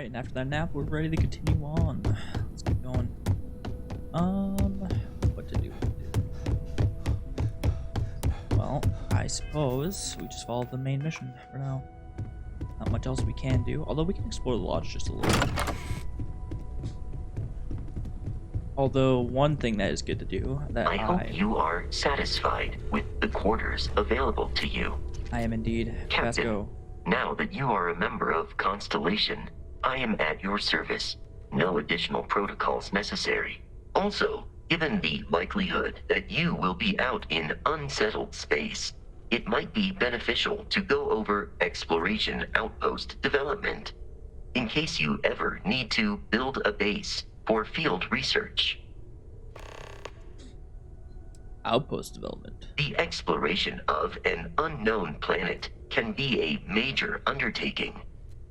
Alright, and after that nap, we're ready to continue on. Let's keep going. What to do? Well, I suppose we just follow the main mission for now. Not much else we can do, although we can explore the lodge just a little bit. Although, one thing that is good to do that I hope you are satisfied with the quarters available to you. I am indeed. Captain, Let's go. Now that you are a member of Constellation, I am at your service. No additional protocols necessary. Also, given the likelihood that you will be out in unsettled space, it might be beneficial to go over exploration outpost development, in case you ever need to build a base for field research. Outpost development. The exploration of an unknown planet can be a major undertaking.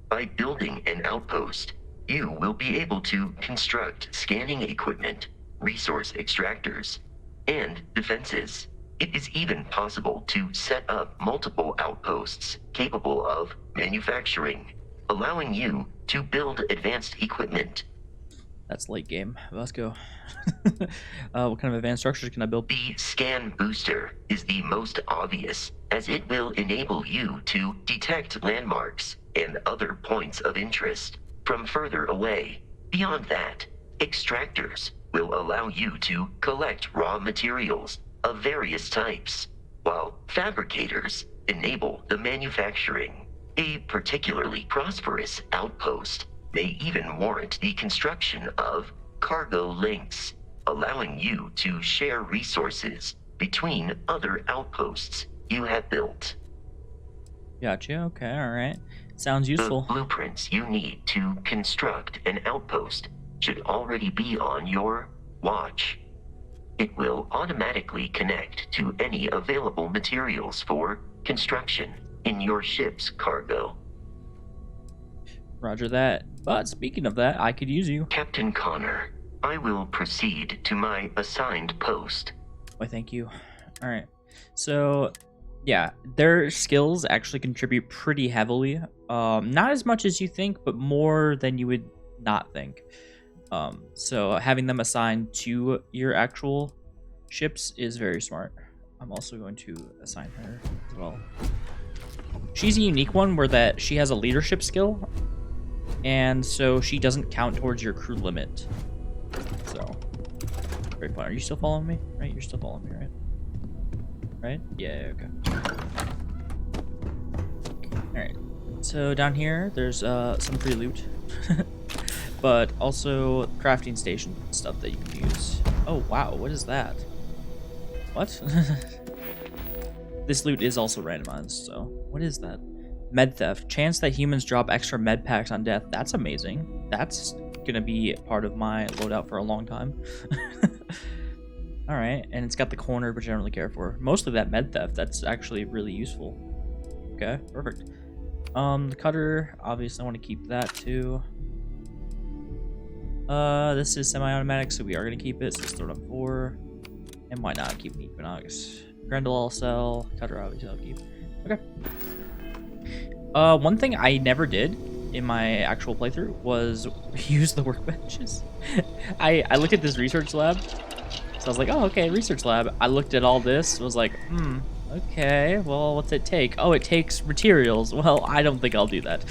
By building an outpost, you will be able to construct scanning equipment, resource extractors, and defenses. It is even possible to set up multiple outposts capable of manufacturing, allowing you to build advanced equipment. That's late game. Let's go. What kind of advanced structures can I build? The scan booster is the most obvious, as it will enable you to detect landmarks and other points of interest from further away. Beyond that, extractors will allow you to collect raw materials of various types, while fabricators enable the manufacturing. A particularly prosperous outpost may even warrant the construction of cargo links, allowing you to share resources between other outposts you have built. Gotcha. Okay. All right. Sounds useful. The blueprints you need to construct an outpost should already be on your watch. It will automatically connect to any available materials for construction in your ship's cargo. Roger that. But speaking of that, I could use you. Captain Connor, I will proceed to my assigned post. Why, thank you. All right. So, yeah, their skills actually contribute pretty heavily. Not as much as you think, but more than you would not think. So having them assigned to your actual ships is very smart. I'm also going to assign her as well. She's a unique one where that she has a leadership skill, and so she doesn't count towards your crew limit. So, very fun. Are you still following me? Right, you're still following me, right? Right? Yeah, okay. Alright, so down here, there's some free loot. But also crafting station stuff that you can use. Oh, wow, what is that? What? This loot is also randomized, so what is that? Med theft. Chance that humans drop extra med packs on death. That's amazing. That's gonna be part of my loadout for a long time. Alright, and it's got the corner, which I don't really care for. Mostly that med theft. That's actually really useful. Okay, perfect. The cutter, obviously I want to keep that too. This is semi-automatic, so we are gonna keep it. So let's throw it on 4. And why not keep an Equinox? Grendel I'll sell. Cutter obviously I'll keep. Okay. One thing I never did in my actual playthrough was use the workbenches. I looked at this research lab, so I was like, oh, okay, research lab. I looked at all this, was like, okay, well, what's it take? Oh, it takes materials. Well, I don't think I'll do that.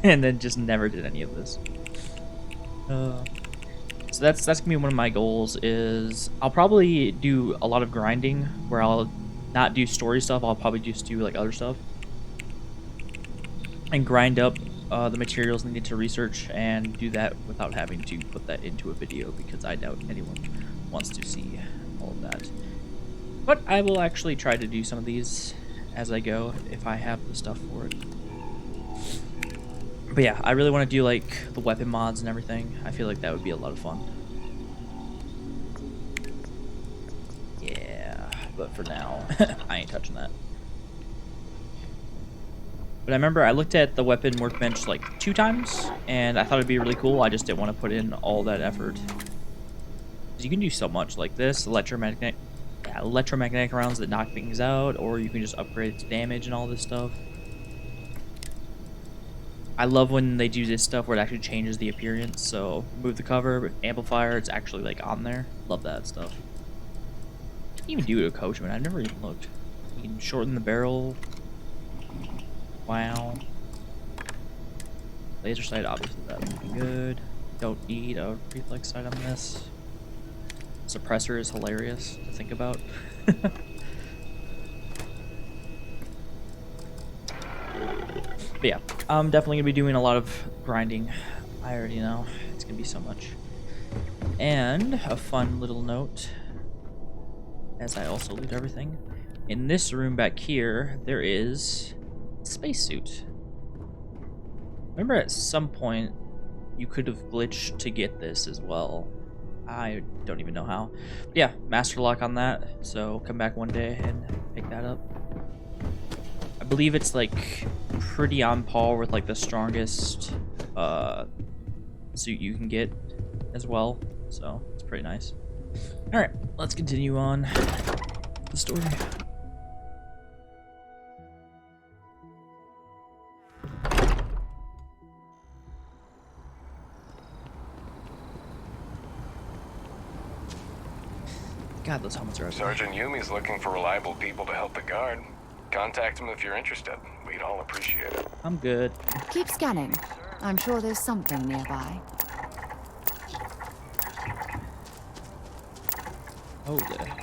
And then just never did any of this. So that's gonna be one of my goals. Is I'll probably do a lot of grinding where I'll not do story stuff. I'll probably just do like other stuff and grind up the materials needed to research, and do that without having to put that into a video, because I doubt anyone wants to see all of that. But I will actually try to do some of these as I go if I have the stuff for it. But yeah, I really want to do like the weapon mods and everything. I feel like that would be a lot of fun. Yeah, but for now, I ain't touching that. But I remember I looked at the weapon workbench like 2 times, and I thought it'd be really cool. I just didn't want to put in all that effort. You can do so much like this, electromagnetic rounds that knock things out, or you can just upgrade its damage and all this stuff. I love when they do this stuff where it actually changes the appearance. So remove the cover, amplifier, it's actually like on there. Love that stuff. You can even do it with Coachman. I've never even looked. You can shorten the barrel. Wow. Laser sight, obviously that's looking good. Don't need a reflex sight on this. Suppressor is hilarious to think about. But yeah, I'm definitely gonna be doing a lot of grinding. I already know it's gonna be so much. And a fun little note, as I also loot everything. In this room back here, there is a spacesuit. Remember at some point you could have glitched to get this as well. I don't even know how. But yeah, master lock on that. So come back one day and pick that up. I believe it's like pretty on par with like the strongest suit you can get as well. So it's pretty nice. All right, let's continue on the story. God, those helmets are ugly. Sergeant Yumi's looking for reliable people to help the guard. Contact him if you're interested. We'd all appreciate it. I'm good. Keep scanning. I'm sure there's something nearby. Oh, there.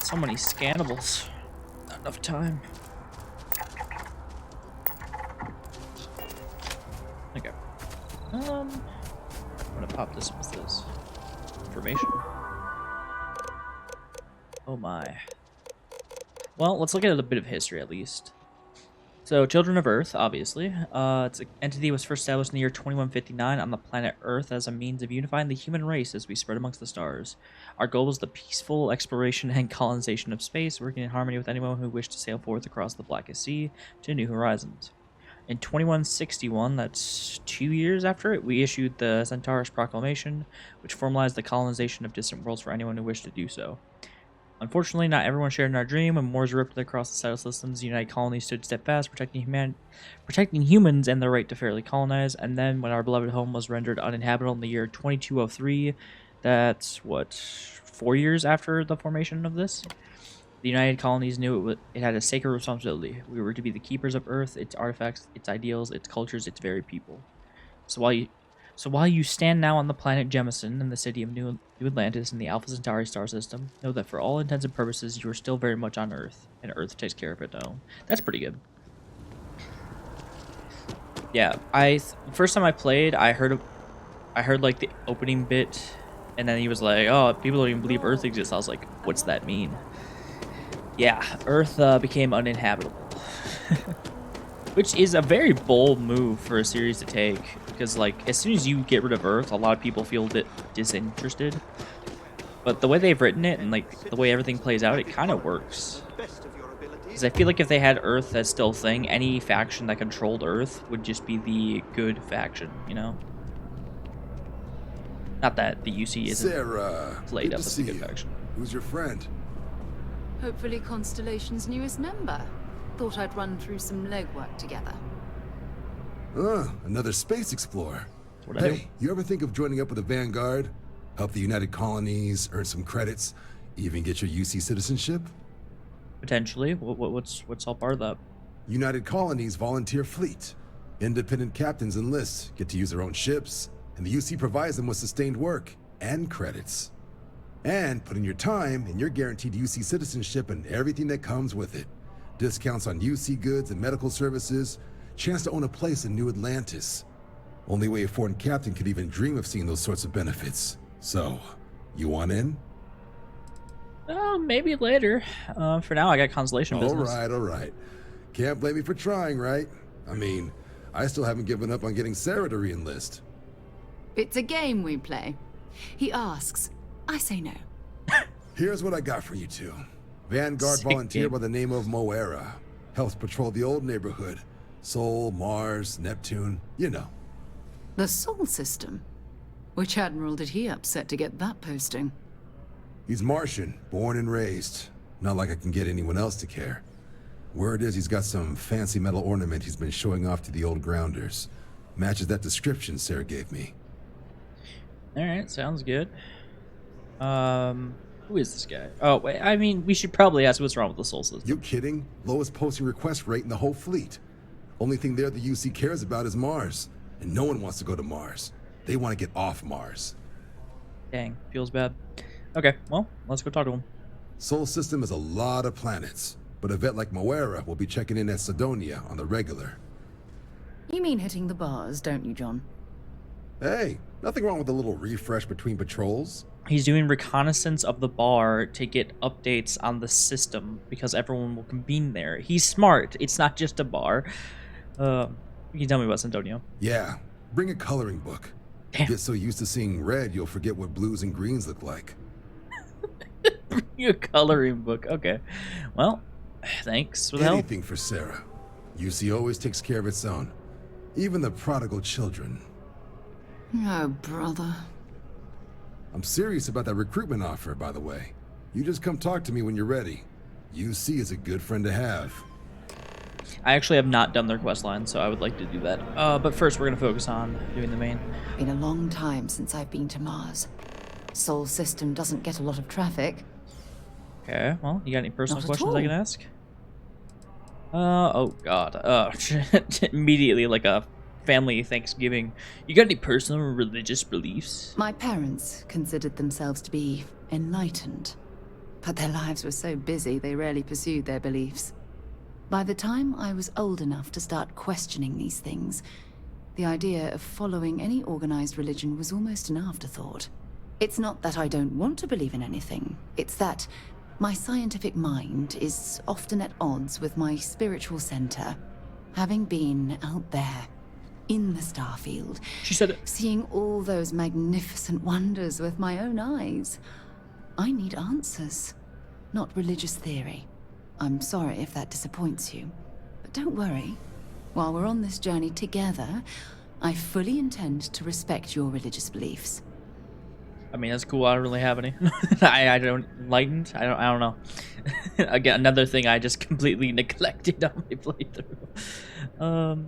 So many scannables. Not enough time. Okay. I'm gonna pop this with this information. Oh my. Well, let's look at a bit of history at least. So, Children of Earth, obviously. It's an entity that was first established in the year 2159 on the planet Earth as a means of unifying the human race as we spread amongst the stars. Our goal was the peaceful exploration and colonization of space, working in harmony with anyone who wished to sail forth across the Blackest Sea to new horizons. In 2161, that's 2 years after it, we issued the Centaurus Proclamation, which formalized the colonization of distant worlds for anyone who wished to do so. Unfortunately, not everyone shared in our dream. When wars erupted across the settled systems, the United Colonies stood steadfast, protecting humans and their right to fairly colonize. And then, when our beloved home was rendered uninhabitable in the year 2203, that's, 4 years after the formation of this? The United Colonies knew it had a sacred responsibility. We were to be the keepers of Earth, its artifacts, its ideals, its cultures, its very people. So while you stand now on the planet Jemison in the city of New Atlantis in the Alpha Centauri star system, know that for all intents and purposes, you are still very much on Earth, and Earth takes care of it own. That's pretty good. Yeah, first time I played, I heard like the opening bit, and then he was like, "Oh, people don't even believe Earth exists." I was like, "What's that mean?" Yeah, Earth became uninhabitable. Which is a very bold move for a series to take, because like as soon as you get rid of Earth, a lot of people feel a bit disinterested. But the way they've written it and like the way everything plays out, it kind of works. Because I feel like if they had Earth as still a thing, any faction that controlled Earth would just be the good faction, you know? Not that the UC isn't Sarah, played good up to as a see good you. faction. Who's your friend? Hopefully Constellation's newest member. Thought I'd run through some legwork together. Another space explorer. That's what I do. Hey, you ever think of joining up with the Vanguard? Help the United Colonies, earn some credits, even get your UC citizenship? Potentially. What's all part of that? United Colonies volunteer fleet. Independent captains enlist, get to use their own ships, and the UC provides them with sustained work and credits. And put in your time, and you're guaranteed UC citizenship and everything that comes with it. Discounts on UC goods and medical services, chance to own a place in New Atlantis. Only way a foreign captain could even dream of seeing those sorts of benefits. So, you want in? Maybe later. For now, I got constellation business. All right. Can't blame me for trying, right? I mean, I still haven't given up on getting Sarah to re-enlist. It's a game we play. He asks, I say no. Here's what I got for you two. Vanguard Sick volunteer game. by the name of Moera. Helps patrol the old neighborhood. Sol, Mars, Neptune, you know. The Sol system? Which admiral did he upset to get that posting? He's Martian, born and raised. Not like I can get anyone else to care. Word is he's got some fancy metal ornament he's been showing off to the old grounders. Matches that description Sarah gave me. Alright, sounds good. Who is this guy? Oh, wait, I mean, we should probably ask what's wrong with the Sol system. You kidding? Lowest posting request rate in the whole fleet. Only thing there the UC cares about is Mars. And no one wants to go to Mars. They want to get off Mars. Dang, feels bad. Okay, well, let's go talk to him. Sol system is a lot of planets, but a vet like Moera will be checking in at Sidonia on the regular. You mean hitting the bars, don't you, John? Hey, nothing wrong with a little refresh between patrols. He's doing reconnaissance of the bar to get updates on the system because everyone will convene there. He's smart. It's not just a bar. You can tell me about Sidonia. Yeah, bring a coloring book. Damn. Get so used to seeing red, you'll forget what blues and greens look like. Bring a coloring book. Okay. Well, thanks for the help. Anything for Sarah. UC always takes care of its own. Even the prodigal children. Oh, brother. I'm serious about that recruitment offer, by the way. You just come talk to me when you're ready. UC is a good friend to have. I actually have not done their quest line, so I would like to do that. But first, we're going to focus on doing the main. Been a long time since I've been to Mars. Sol system doesn't get a lot of traffic. Okay, well, you got any personal Not at questions I all. can ask? Oh god. Immediately like a family Thanksgiving. You got any personal or religious beliefs? My parents considered themselves to be enlightened, but their lives were so busy they rarely pursued their beliefs. By the time I was old enough to start questioning these things, the idea of following any organized religion was almost an afterthought. It's not that I don't want to believe in anything, it's that my scientific mind is often at odds with my spiritual center, having been out there, in the Starfield, She said it. seeing all those magnificent wonders with my own eyes. I need answers, not religious theory. I'm sorry if that disappoints you, but don't worry. While we're on this journey together, I fully intend to respect your religious beliefs. I mean, that's cool. I don't really have any. I don't enlightened. I don't know. Again, another thing I just completely neglected on my playthrough.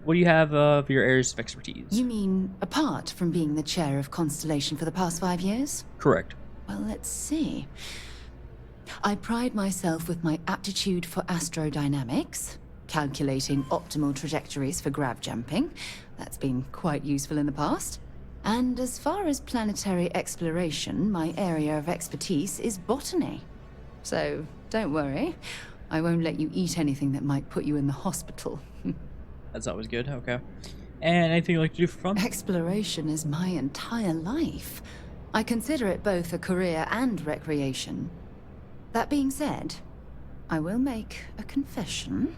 What do you have for your areas of expertise? You mean apart from being the chair of Constellation for the past 5 years? Correct. Well, let's see. I pride myself with my aptitude for astrodynamics, calculating optimal trajectories for grav jumping. That's been quite useful in the past. And as far as planetary exploration, my area of expertise is botany. So, don't worry. I won't let you eat anything that might put you in the hospital. That's always good. Okay. And anything you like to do for fun? Exploration is my entire life. I consider it both a career and recreation. That being said, I will make a confession,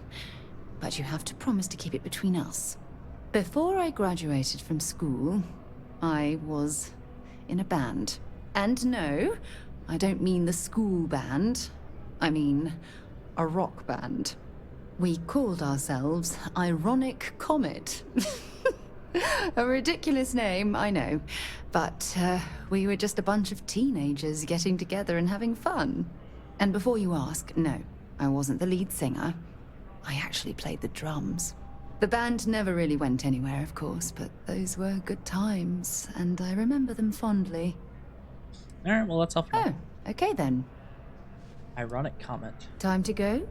but you have to promise to keep it between us. Before I graduated from school, I was in a band. And no, I don't mean the school band. I mean a rock band. We called ourselves Ironic Comet. A ridiculous name, I know. But we were just a bunch of teenagers getting together and having fun. And before you ask, no, I wasn't the lead singer. I actually played the drums. The band never really went anywhere, of course, but those were good times, and I remember them fondly. Alright, well, that's all for now. Oh, okay then. Ironic comment. Time to go?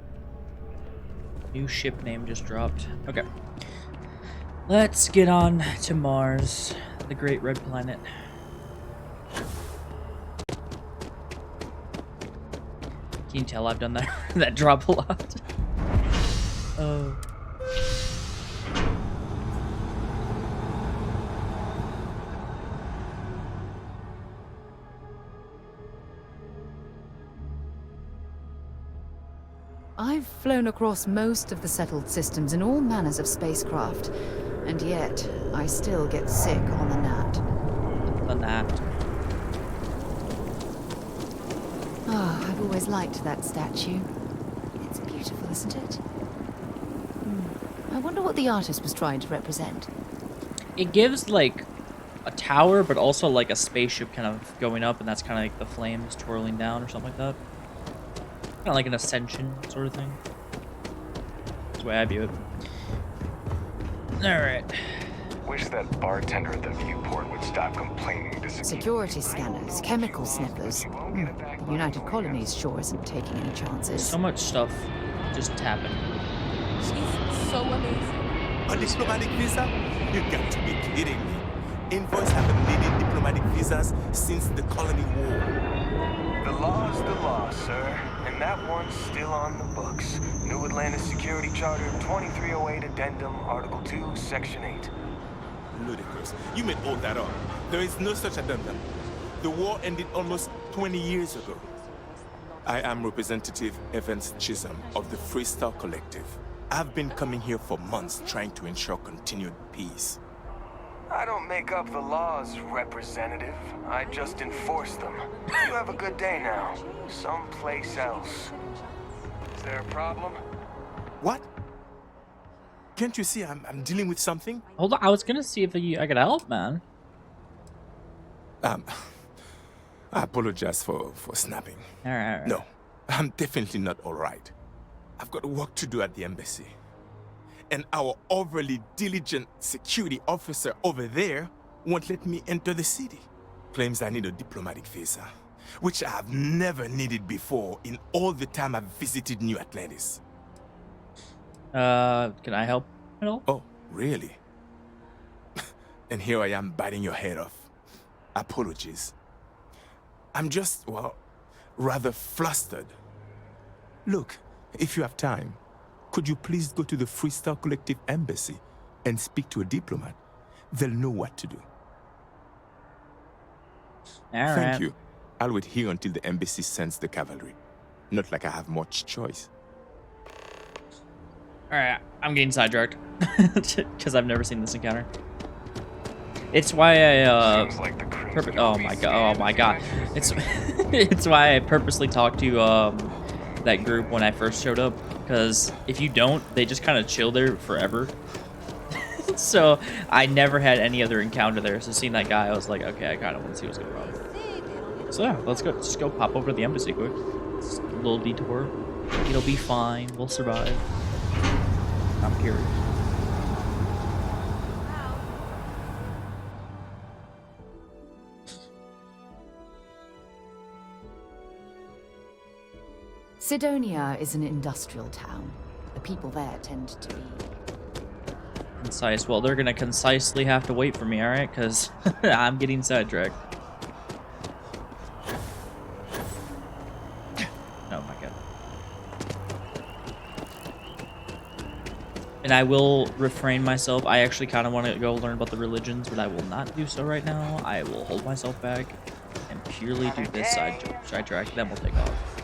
New ship name just dropped. Okay. Let's get on to Mars, the great red planet. Can you tell I've done that that drop a lot? Oh. I've flown across most of the settled systems in all manners of spacecraft, and yet I still get sick on the gnat. The gnat. Ah, I've always liked that statue. It's beautiful, isn't it? I wonder what the artist was trying to represent. It gives like a tower, but also like a spaceship kind of going up, and that's kind of like the flames twirling down or something like that. Kind of like an ascension sort of thing. the way I view it. All right. Wish that bartender at the viewport would stop complaining to Security scanners, chemical sniffers. The United Colonies sure isn't taking any chances. So much stuff just happened. She's so amazing. A diplomatic visa? You got to be kidding me. Envoys haven't needed diplomatic visas since the colony war. The law's the law, sir. And that one's still on the books. New Atlantis Security Charter 2308 Addendum, Article 2, Section 8. Ludicrous. You made all that up. There is no such addendum. The war ended almost 20 years ago. I am Representative Evans Chisholm of the Freestyle Collective. I've been coming here for months trying to ensure continued peace. I don't make up the laws, Representative. I just enforce them. You have a good day now. Someplace else. Is there a problem? What? Can't you see I'm dealing with something? Hold on, I was gonna see if I could help, man. I apologize for snapping. All right. No, I'm definitely not all right. I've got work to do at the embassy. And our overly diligent security officer over there won't let me enter the city. Claims I need a diplomatic visa, which I have never needed before in all the time I've visited New Atlantis. Can I help at all? Oh, really? And here I am biting your head off. Apologies. I'm just, well, rather flustered. Look, if you have time, could you please go to the Freestyle Collective Embassy and speak to a diplomat? They'll know what to do. All Thank right. you. I'll wait here until the embassy sends the cavalry. Not like I have much choice. All right, I'm getting sidetracked because I've never seen this encounter. It's why I Seems like the crimson oh my god, it's it's why I purposely talked to that group when I first showed up, because if you don't, they just kind of chill there forever. So I never had any other encounter there. So seeing that guy, I was like, okay, I kind of want to see what's going on. So yeah, let's go. Just go pop over to the embassy quick. Just a little detour. It'll be fine. We'll survive. I'm curious. Sidonia is an industrial town. The people there tend to be... Concise. Well, they're gonna concisely have to wait for me, alright? Because I'm getting sidetracked. Oh my god. And I will refrain myself. I actually kind of want to go learn about the religions, but I will not do so right now. I will hold myself back and purely do this sidetrack, then we'll take off.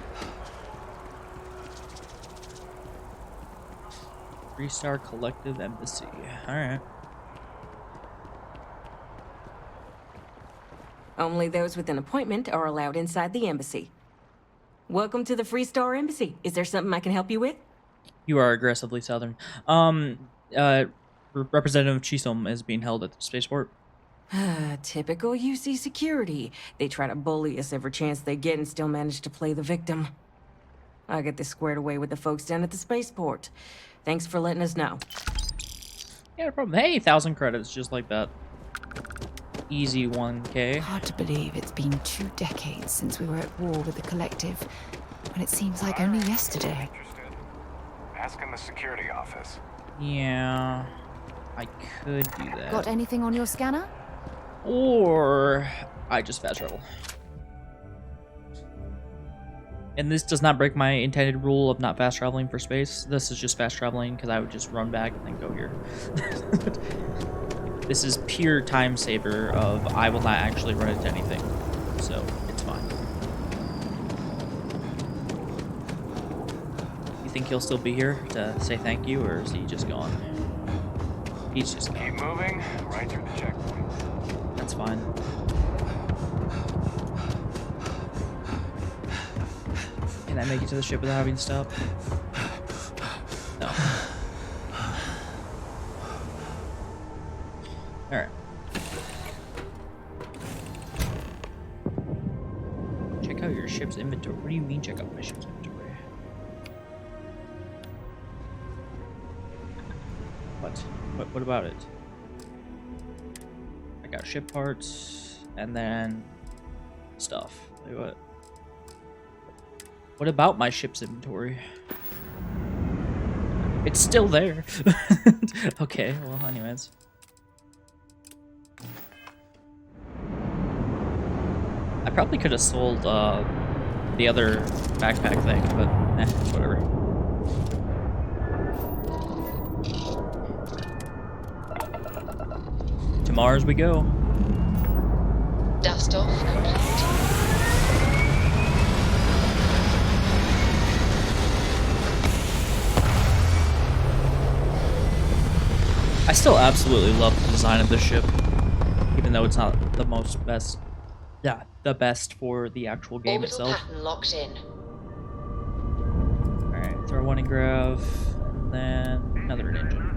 Three-star collective embassy. Alright. Only those with an appointment are allowed inside the embassy. Welcome to the Freestar Embassy. Is there something I can help you with? You are aggressively southern. Representative Chisholm is being held at the spaceport. Typical UC security. They try to bully us every chance they get and still manage to play the victim. I'll get this squared away with the folks down at the spaceport. Thanks for letting us know. Yeah, no problem. Hey, 1,000 credits, just like that. Easy 1K. Hard to believe it's been 2 decades since we were at war with the Collective, when it seems like only yesterday. Interested? Ask in the security office. Yeah, I could do that. Got anything on your scanner? Or I just fast travel. And this does not break my intended rule of not fast traveling for space. This is just fast traveling because I would just run back and then go here. This is pure time saver of I will not actually run into anything. So it's fine. You think he'll still be here to say thank you, or is he just gone? He's just gone. Keep moving, right through the checkpoint. That's fine. Can I make it to the ship without having to stop? No. Alright. Check out your ship's inventory. What do you mean check out my ship's inventory? What about it? I got ship parts and then stuff. Wait, what? What about my ship's inventory? It's still there. Okay, well, anyways. I probably could have sold the other backpack thing, but whatever. To Mars we go. Dust off complete. I still absolutely love the design of this ship, even though it's not the best. Yeah, the best for the actual game Orbital itself. pattern locked in. Alright, throw one in grav, and then another in engine.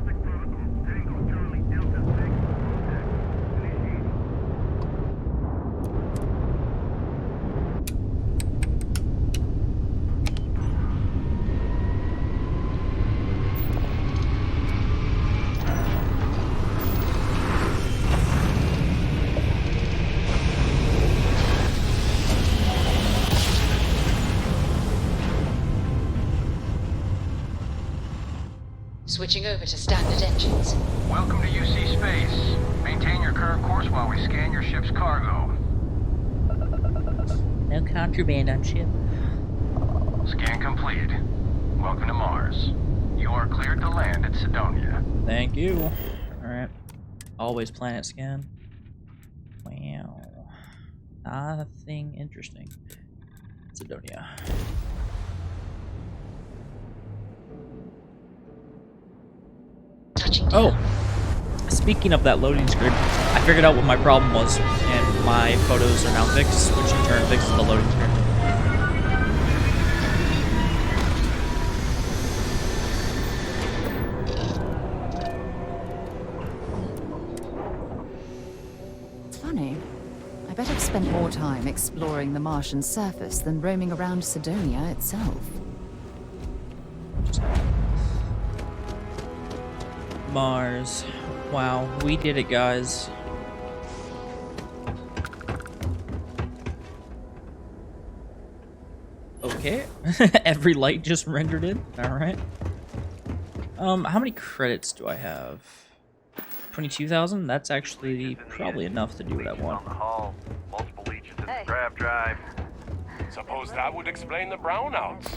Switching over to standard engines. Welcome to UC Space. Maintain your current course while we scan your ship's cargo. No contraband on ship. Scan completed. Welcome to Mars. You are cleared to land at Sidonia. Thank you. Alright. Always planet scan. Wow. Nothing interesting. Sidonia. Touching down. Oh! Speaking of that loading screen, I figured out what my problem was, and my photos are now fixed, which in turn fixes the loading screen. It's funny. I bet I've spent more time exploring the Martian surface than roaming around Sidonia itself. Mars. Wow, we did it, guys. Okay. Every light just rendered in. Alright. How many credits do I have? 22,000? That's actually probably enough to do what I want. On the hull, multiple leeches in the grav drive. Suppose that would explain the brownouts.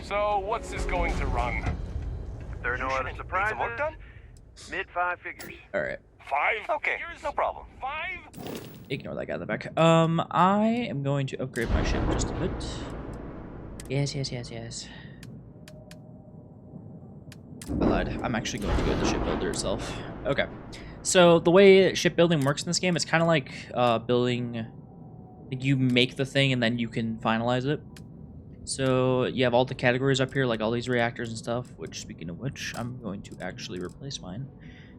So, what's this going to run? If there are no other surprises, mid five figures. Alright. 5? Okay, figures? no problem. 5? Ignore that guy in the back. I am going to upgrade my ship just a bit. Yes. I lied. I'm actually going to go to the shipbuilder itself. Okay. So the way shipbuilding works in this game, it's kind of like building. Like you make the thing and then you can finalize it. So you have all the categories up here, like all these reactors and stuff. Which, speaking of which, I'm going to actually replace mine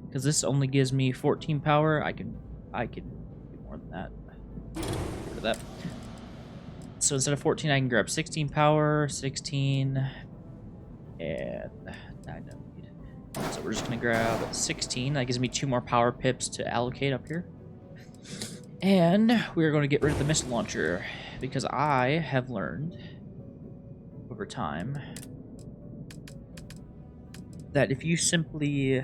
because this only gives me 14 power. I can do more than that. Get rid of that. So instead of 14, I can grab 16 power, 16, and I don't need it. So we're just gonna grab 16. That gives me 2 more power pips to allocate up here. And we're going to get rid of the missile launcher because I have learned over time that if you simply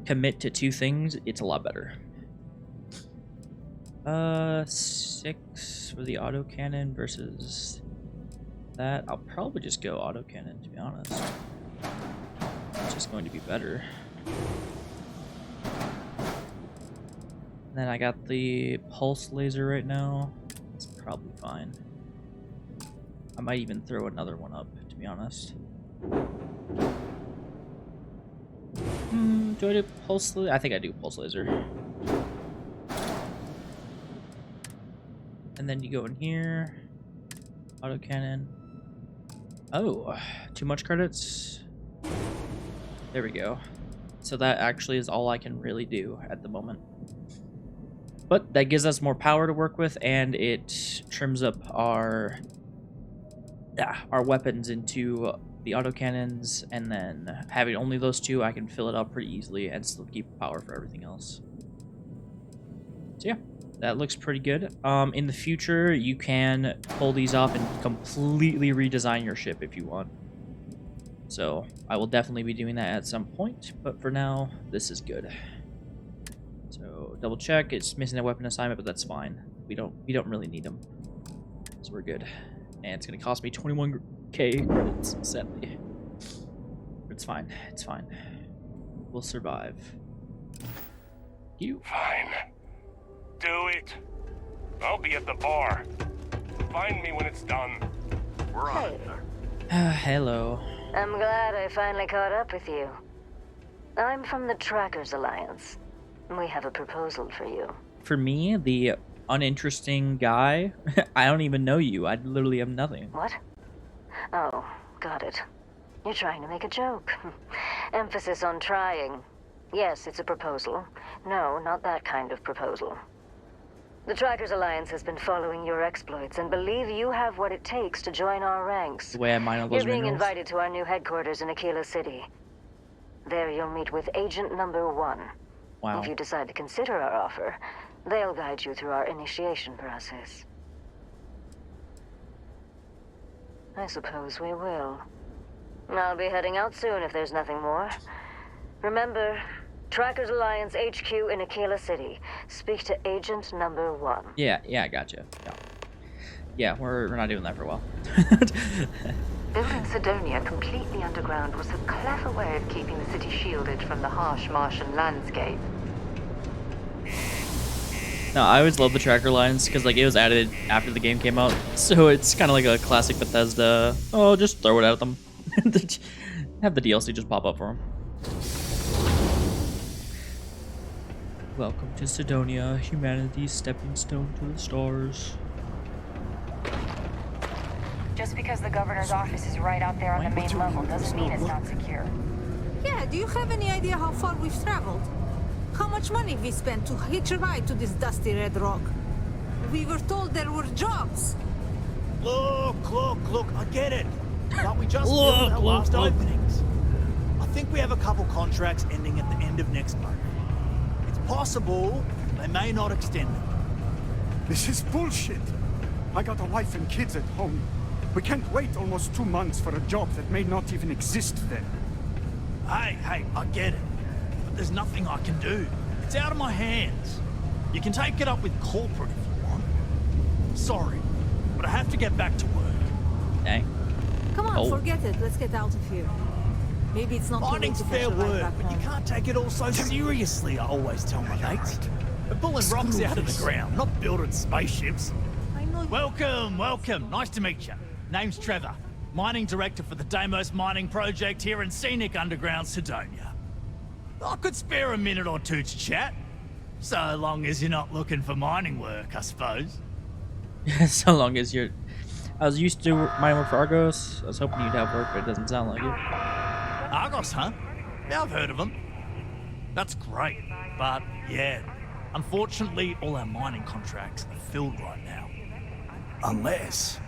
commit to 2 things, it's a lot better. 6 for the autocannon versus that. I'll probably just go autocannon, to be honest. It's just going to be better. And then I got the pulse laser right now. It's probably fine. I might even throw another one up, to be honest. Do I do pulse laser? I think I do pulse laser. And then you go in here, autocannon. Oh, too much credits. There we go. So that actually is all I can really do at the moment. But that gives us more power to work with, and it trims up our weapons into the autocannons, and then having only those two, I can fill it up pretty easily and still keep power for everything else. So yeah, that looks pretty good. In the future, you can pull these off and completely redesign your ship if you want. So I will definitely be doing that at some point, but for now, this is good. So double check, it's missing a weapon assignment, but that's fine. We don't really need them, so we're good. And it's gonna cost me 21k credits, sadly. It's fine. It's fine. We'll survive. You. Fine. Do it. I'll be at the bar. Find me when it's done. We're on it. Hello. I'm glad I finally caught up with you. I'm from the Trackers Alliance. We have a proposal for you. For me, the uninteresting guy, I don't even know you. I literally have nothing. What? Oh, got it. You're trying to make a joke. Emphasis on trying. Yes, it's a proposal. No, not that kind of proposal. The Trackers Alliance has been following your exploits and believe you have what it takes to join our ranks. The way I mine all those You're being minerals. invited to our new headquarters in Aquila City. There you'll meet with Agent Number 1. Wow. If you decide to consider our offer, they'll guide you through our initiation process. I suppose we will. I'll be heading out soon if there's nothing more. Remember, Trackers Alliance HQ in Aquila City. Speak to Agent Number 1. Yeah, I gotcha. Yeah, we're not doing that for a while. Building Sidonia completely underground was a clever way of keeping the city shielded from the harsh Martian landscape. No, I always love the tracker lines because like it was added after the game came out, so it's kind of like a classic Bethesda. Oh, just throw it at them. Have the DLC just pop up for them. Welcome to Sidonia, humanity's stepping stone to the stars. Just because the governor's office is right out there on the main level doesn't mean it's not secure. Yeah, do you have any idea how far we've traveled? How much money we spent to hitch a ride to this dusty red rock? We were told there were jobs. Look, I get it. But we just filled our last openings. I think we have a couple contracts ending at the end of next month. It's possible they may not extend them. This is bullshit. I got a wife and kids at home. We can't wait almost 2 months for a job that may not even exist then. Hey, I get it. But there's nothing I can do. It's out of my hands. You can take it up with corporate if you want. Sorry, but I have to get back to work. Dang. Come on, forget it. Let's get out of here. Maybe it's not Mining's fair work, but you can't take it all so seriously, I always tell my mates. We're pulling rocks out of the ground, not building spaceships. I know. Welcome. Nice to meet you. Name's Trevor, mining director for the Deimos mining project here in scenic underground Sidonia. I could spare a minute or two to chat, so long as you're not looking for mining work, I suppose. So long as you're... I was used to mining work for Argos. I was hoping you'd have work, but it doesn't sound like it. Argos, huh? Yeah, I've heard of them. That's great, but yeah, unfortunately all our mining contracts are filled right now. Unless...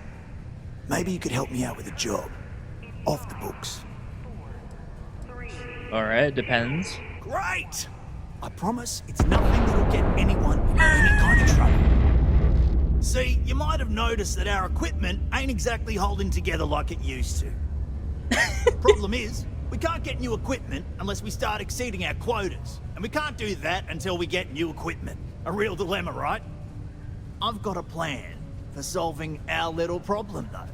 maybe you could help me out with a job. Off the books. Alright, depends. Great! I promise it's nothing that'll get anyone in any kind of trouble. See, you might have noticed that our equipment ain't exactly holding together like it used to. Problem is, we can't get new equipment unless we start exceeding our quotas. And we can't do that until we get new equipment. A real dilemma, right? I've got a plan for solving our little problem, though.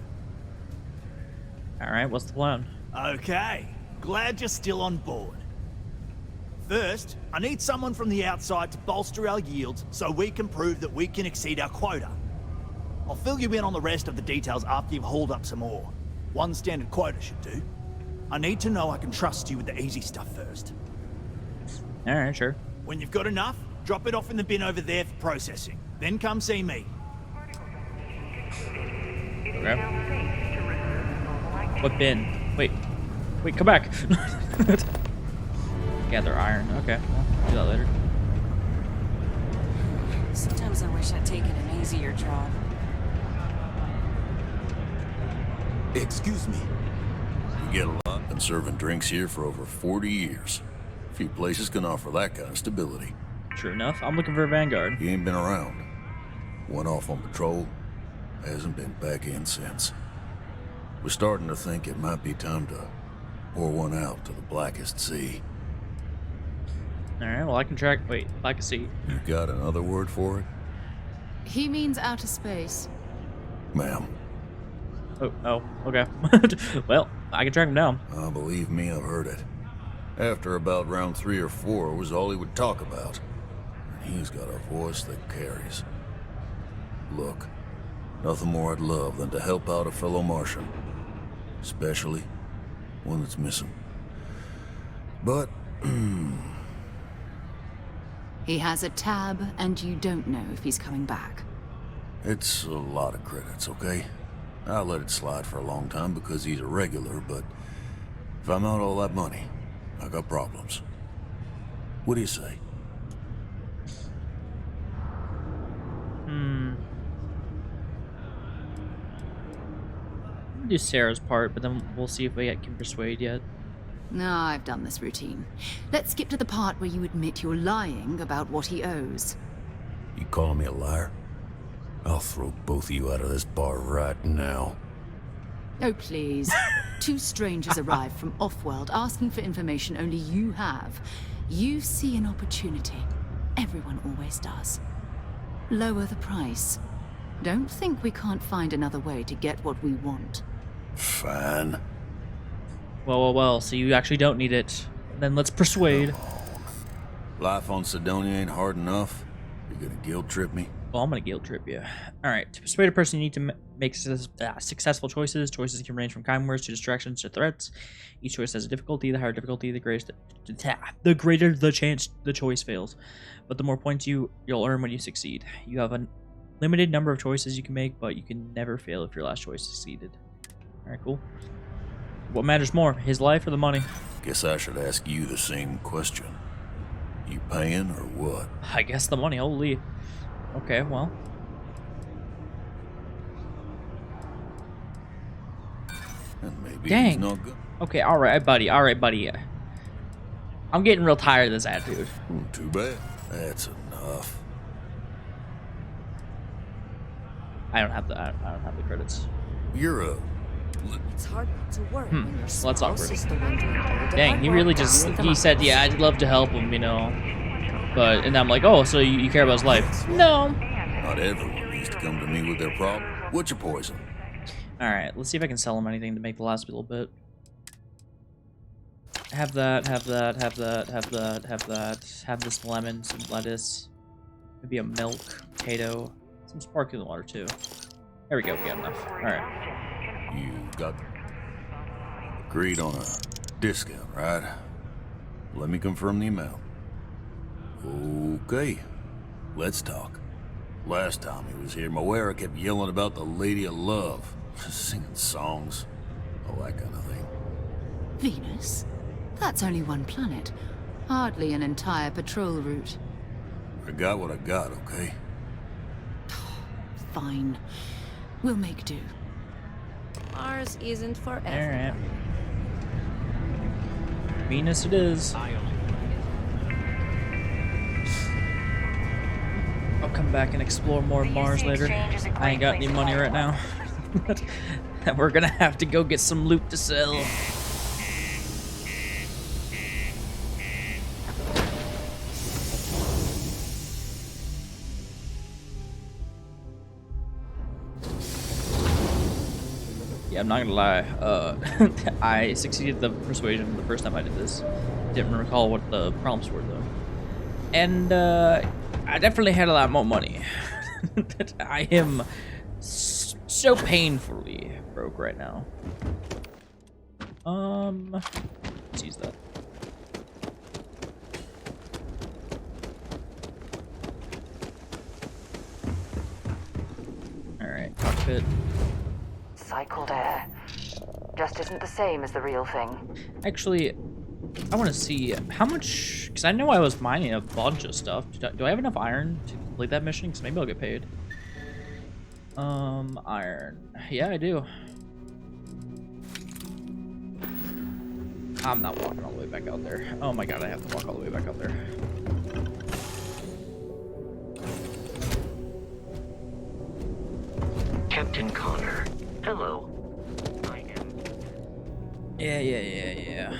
Alright, what's the plan? Okay, glad you're still on board. First, I need someone from the outside to bolster our yields so we can prove that we can exceed our quota. I'll fill you in on the rest of the details after you've hauled up some ore. One standard quota should do. I need to know I can trust you with the easy stuff first. Alright, sure. When you've got enough, drop it off in the bin over there for processing. Then come see me. Okay. What bin? Wait, come back. Gather iron. Okay, well, do that later. Sometimes I wish I'd taken an easier job. Excuse me. You get a lot. Been serving drinks here for over 40 years. Few places can offer that kind of stability. True enough. I'm looking for a Vanguard. He ain't been around. Went off on patrol. Hasn't been back in since. We're starting to think it might be time to pour one out to the blackest sea. Alright, well I can track... Wait, blackest sea. You got another word for it? He means outer space. Ma'am. Oh, okay. Well, I can track him down. Believe me, I've heard it. After about round 3 or 4 was all he would talk about. And he's got a voice that carries. Look, nothing more I'd love than to help out a fellow Martian. Especially one that's missing. But, He has a tab, and you don't know if he's coming back. it's a lot of credits, okay? I let it slide for a long time because he's a regular, but if I'm out all that money, I got problems. What do you say? Do Sarah's part, but then we'll see if we can persuade yet. No, I've done this routine. Let's skip to the part where you admit you're lying about what he owes. You calling me a liar? I'll throw both of you out of this bar right now. Oh, please. 2 strangers arrive from off-world asking for information only you have. You see an opportunity. Everyone always does. Lower the price. Don't think we can't find another way to get what we want. Fine. Well, so you actually don't need it. Then let's persuade. Life on Sidonia ain't hard enough. You're gonna guilt trip me? Well, I'm gonna guilt trip you. Alright, to persuade a person, you need to make successful choices. Choices can range from kind words to distractions to threats. Each choice has a difficulty. The higher difficulty, the greater the chance the choice fails. But the more points you'll earn when you succeed. You have a limited number of choices you can make, but you can never fail if your last choice succeeded. Alright, cool. What matters more, his life or the money? Guess I should ask you the same question. You paying or what? I guess the money, holy. Okay, well. And maybe Dang. he's not good. Okay, alright, buddy. I'm getting real tired of this attitude. Too bad. That's enough. I don't have the credits. You're a... It's hard not to worry when your Well, that's awkward. sister went through all the Dang, he hard really work just, down with he them said, yeah, I'd love to help him, you know. But, and I'm like, oh, so you care about his life? No. Not everyone needs to come to me with their problem. What's your poison? Alright, let's see if I can sell him anything to make the last little bit. Have that, have this lemon, some lettuce, maybe a milk, potato, some sparkling water too. There we go, we got enough. Alright. You got agreed on a discount, right? Let me confirm the amount. Okay, let's talk. Last time he was here, Moira kept yelling about the Lady of Love, singing songs, all that kind of thing. Venus? That's only one planet. Hardly an entire patrol route. I got what I got, okay? Fine. We'll make do. Mars isn't for Alright. Venus it is. I'll come back and explore more of Mars later. I ain't got any money right now. We're gonna have to go get some loot to sell. Yeah, I'm not gonna lie. I succeeded the persuasion the first time I did this. Didn't recall what the prompts were though. And I definitely had a lot more money. I am so painfully broke right now. Let's use that. Alright, cockpit. Cycled air. Just isn't the same as the real thing. Actually, I want to see how much, because I know I was mining a bunch of stuff. Do I have enough iron to complete that mission? Because maybe I'll get paid. Iron. Yeah, I do. I'm not walking all the way back out there. Oh my god, I have to walk all the way back out there. Captain Connor, hello. Yeah.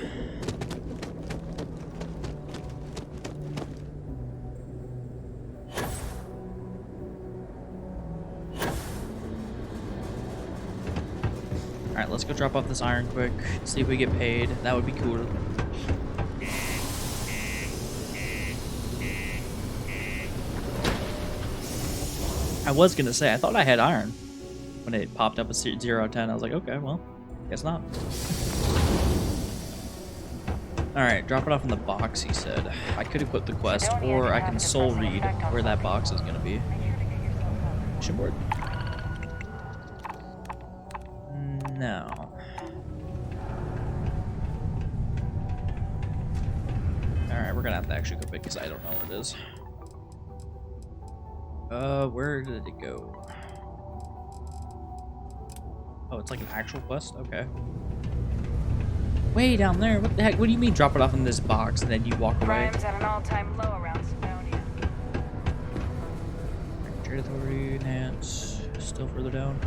Alright, let's go drop off this iron quick, see if we get paid. That would be cool. I was gonna say, I thought I had iron. When it popped up a 0 out of 10, I was like, okay, well, guess not. Alright, drop it off in the box, he said. I could equip the quest, or I can soul read where that box is gonna be. Mission board. No. Alright, we're gonna have to actually go pick because I don't know where it is. Where did it go? Oh, it's like an actual quest? Okay. Way down there? What the heck? What do you mean drop it off in this box and then you walk away? Crime's at an all-time low around Sidonia. Trade authority, enhance. Still further down.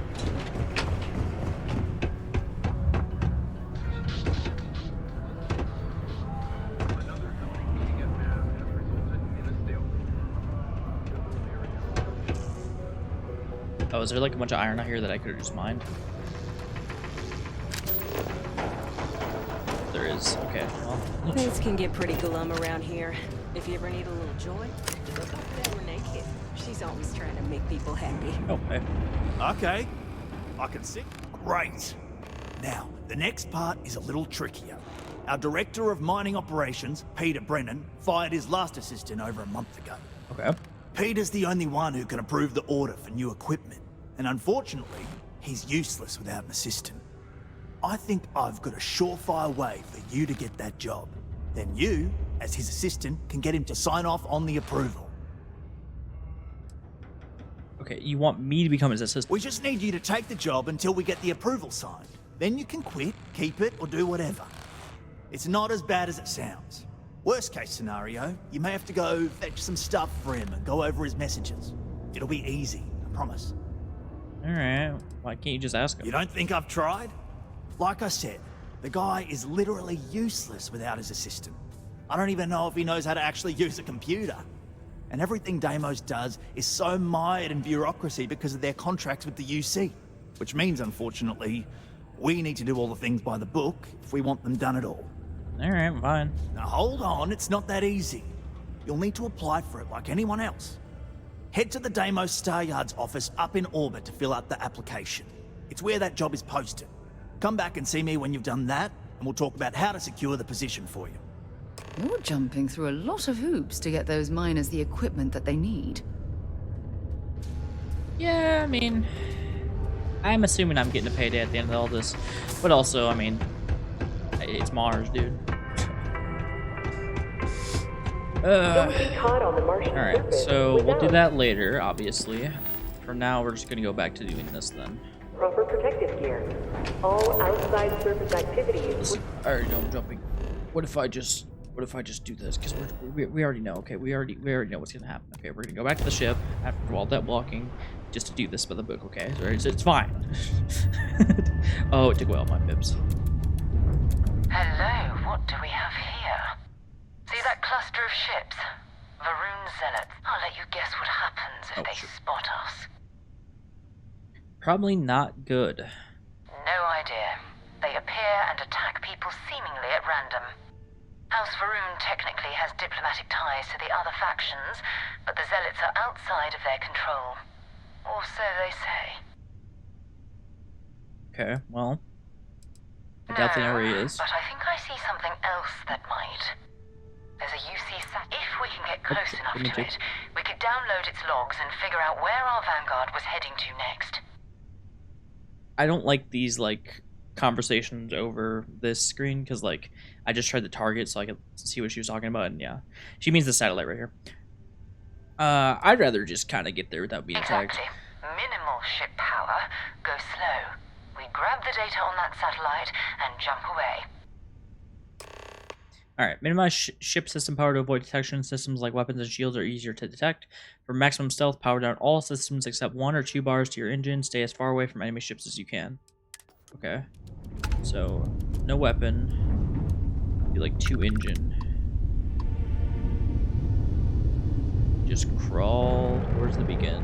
Oh, is there like a bunch of iron out here that I could have just mined? There is. Okay, well. Things can get pretty glum around here. If you ever need a little joy, look up there naked. She's always trying to make people happy. Okay. Okay. I can see. Great. Now, the next part is a little trickier. Our director of mining operations, Peter Brennan, fired his last assistant over a month ago. Okay. Peter's the only one who can approve the order for new equipment, and unfortunately, he's useless without an assistant. I think I've got a surefire way for you to get that job. Then you, as his assistant, can get him to sign off on the approval. Okay, you want me to become his assistant? We just need you to take the job until we get the approval signed. Then you can quit, keep it, or do whatever. It's not as bad as it sounds. Worst case scenario, you may have to go fetch some stuff for him and go over his messages. It'll be easy, I promise. Alright, why can't you just ask him? You don't think I've tried? Like I said, the guy is literally useless without his assistant. I don't even know if he knows how to actually use a computer. And everything Deimos does is so mired in bureaucracy because of their contracts with the UC. Which means, unfortunately, we need to do all the things by the book if we want them done at all. Alright, fine. Now hold on, it's not that easy. You'll need to apply for it like anyone else. Head to the Deimos Star Yard's office up in orbit to fill out the application. It's where that job is posted. Come back and see me when you've done that, and we'll talk about how to secure the position for you. You're jumping through a lot of hoops to get those miners the equipment that they need. Yeah, I mean, I'm assuming I'm getting a payday at the end of all this. But also, I mean, it's Mars, dude. Alright, so we'll do that later, obviously. For now, we're just gonna go back to doing this then. Proper protective gear. All outside surface activities. I already know I'm jumping. What if I just do this? Because we already know. Okay, we already know what's gonna happen. Okay, we're gonna go back to the ship after all that walking, just to do this by the book. Okay, so it's fine. Oh, it took away all my bibs. Hello, what do we have here? See that cluster of ships? Varun Zealots. I'll let you guess what happens if they spot us. Probably not good. No idea. They appear and attack people seemingly at random. House Varun technically has diplomatic ties to the other factions, but the Zealots are outside of their control. Or so they say. Okay, well. I definitely know where he is. But I think I see something else that might. There's a UC sat. If we can get close enough to it, we could download its logs and figure out where our vanguard was heading to next. I don't like these, like, conversations over this screen, because, like, I just tried to target so I could see what she was talking about, and yeah. She means the satellite right here. I'd rather just kind of get there without being attacked. Exactly. Minimal ship power. Go slow. We grab the data on that satellite and jump away. Alright, minimize ship system power to avoid detection. Systems like weapons and shields are easier to detect. For maximum stealth, power down all systems except 1 or 2 bars to your engine. Stay as far away from enemy ships as you can. Okay. So, no weapon. Be like 2 engine. Just crawl towards the beacon.